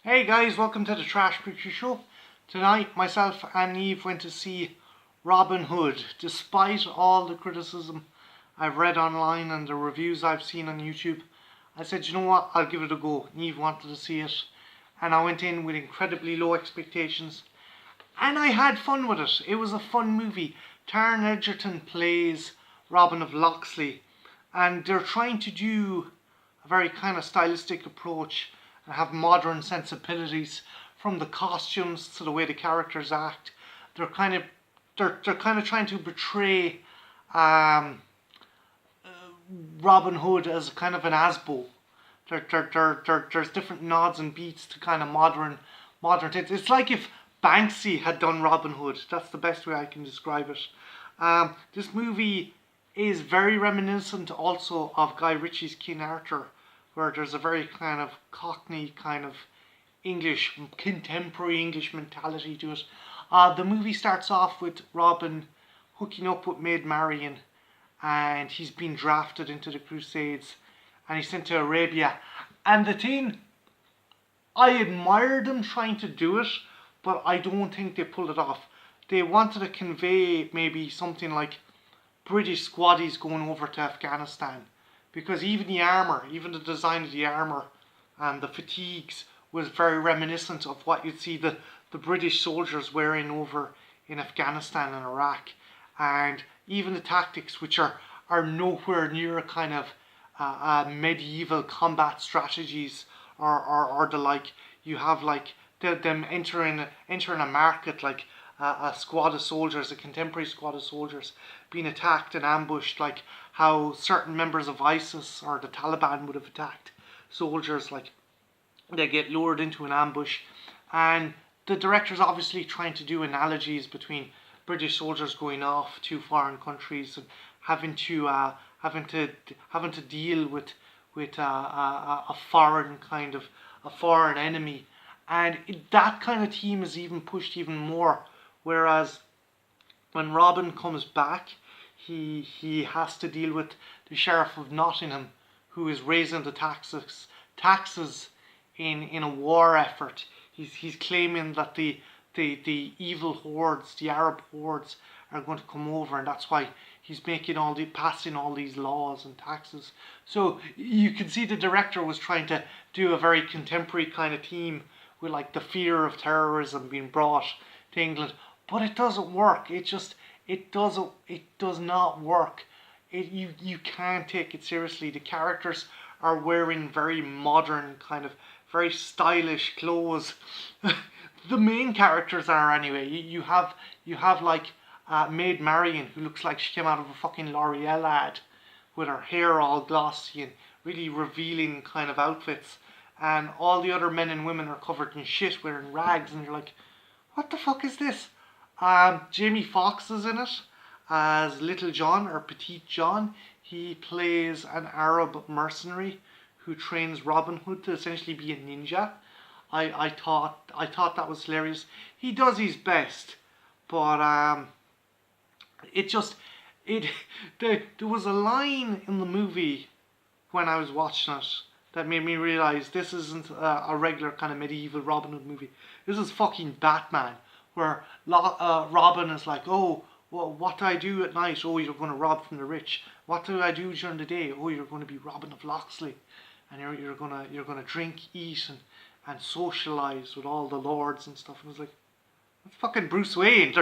Hey guys, welcome to the Trash Picture Show. Tonight, myself and Eve went to see Robin Hood. Despite all the criticism I've read online and the reviews I've seen on YouTube, I said, you know what, I'll give it a go. Eve wanted to see it, and I went in with incredibly low expectations, and I had fun with it. It was a fun movie. Taron Egerton plays Robin of Locksley, and they're trying to do a very kind of stylistic approach and have modern sensibilities, from the costumes to the way the characters act. They're kind of trying to portray Robin Hood as kind of an ASBO. There's different nods and beats to kind of modern things. It's like if Banksy had done Robin Hood. That's the best way I can describe it. This movie is very reminiscent also of Guy Ritchie's King Arthur, where there's a very kind of Cockney kind of English, contemporary English mentality to it. The movie starts off with Robin hooking up with Maid Marian, and he's been drafted into the Crusades, and he's sent to Arabia. And the thing, I admire them trying to do it, but I don't think they pulled it off. They wanted to convey maybe something like British squaddies going over to Afghanistan, because even the armour, even the design of the armour and the fatigues was very reminiscent of what you'd see the British soldiers wearing over in Afghanistan and Iraq. And even the tactics, which are nowhere near a kind of medieval combat strategies or the like. You have like them entering a market, like a squad of soldiers, a contemporary squad of soldiers being attacked and ambushed, like how certain members of ISIS or the Taliban would have attacked soldiers. Like, they get lured into an ambush, and the director's obviously trying to do analogies between British soldiers going off to foreign countries and having to deal with a foreign enemy, and that kind of theme is even pushed even more. Whereas when Robin comes back, he has to deal with the Sheriff of Nottingham, who is raising the taxes in a war effort. He's claiming that the evil hordes, the Arab hordes, are going to come over, and that's why he's passing all these laws and taxes. So you can see the director was trying to do a very contemporary kind of theme with like the fear of terrorism being brought to England, but it doesn't work. It does not work. You can't take it seriously. The characters are wearing very modern, kind of very stylish clothes. The main characters are, anyway. You have like Maid Marian, who looks like she came out of a fucking L'Oreal ad, with her hair all glossy and really revealing kind of outfits, and all the other men and women are covered in shit, wearing rags, and you're like, what the fuck is this? Jamie Foxx is in it as Little John, or Petite John. He plays an Arab mercenary who trains Robin Hood to essentially be a ninja. I thought that was hilarious. He does his best, but there was a line in the movie when I was watching it that made me realise this isn't a regular kind of medieval Robin Hood movie. This is fucking Batman, where Robin is like, oh, well, what do I do at night? Oh, you're going to rob from the rich. What do I do during the day? Oh, you're going to be Robin of Locksley, and you're gonna drink, eat, and socialise with all the lords and stuff. And I was like, that's fucking Bruce Wayne.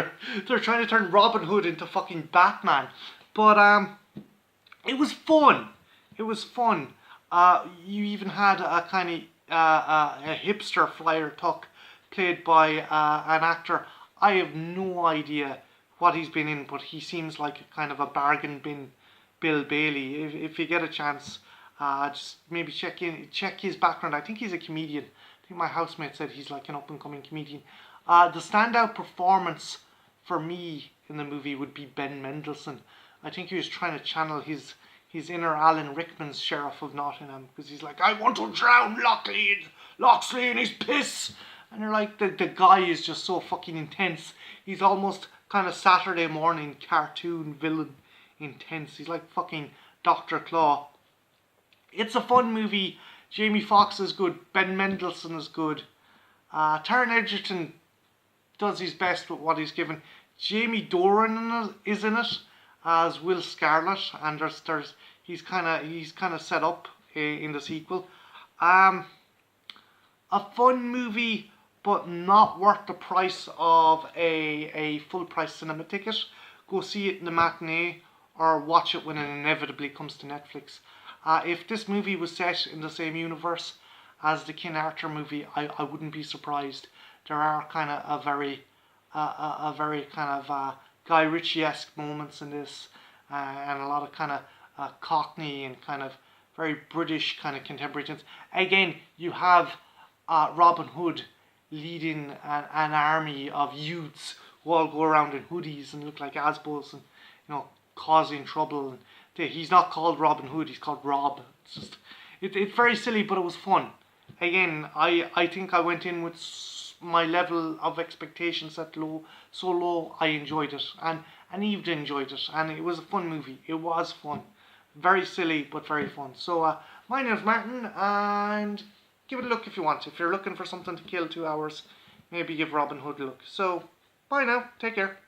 They're trying to turn Robin Hood into fucking Batman. But it was fun. It was fun. You even had a kind of a hipster Friar Tuck, played by an actor. I have no idea what he's been in, but he seems like kind of a bargain bin Bill Bailey. If you get a chance, just maybe check his background. I think he's a comedian. I think my housemate said he's like an up and coming comedian. The standout performance for me in the movie would be Ben Mendelsohn. I think he was trying to channel his inner Alan Rickman's Sheriff of Nottingham, because he's like, I want to drown Locksley in his piss. And you're like, the guy is just so fucking intense. He's almost kind of Saturday morning cartoon villain intense. He's like fucking Dr. Claw. It's a fun movie. Jamie Foxx is good. Ben Mendelsohn is good. Taron Egerton does his best with what he's given. Jamie Doran is in it as Will Scarlet, and he's kind of set up in the sequel. A fun movie, but not worth the price of a full price cinema ticket. Go see it in the matinee or watch it when it inevitably comes to Netflix. If this movie was set in the same universe as the King Arthur movie, I wouldn't be surprised. There are kind of a very kind of Guy Ritchie-esque moments in this, and a lot of kind of Cockney and kind of very British kind of contemporary things. Again, you have Robin Hood leading an army of youths who all go around in hoodies and look like ASBOs and, you know, causing trouble. And he's not called Robin Hood, he's called Rob. It's very silly, but it was fun. Again, I think I went in with my level of expectations set so low. I enjoyed it, and Eve enjoyed it, and it was a fun movie. It was fun, very silly but very fun. So my name is Martin, and give it a look if you want. If you're looking for something to kill 2 hours, maybe give Robin Hood a look. So bye now, take care.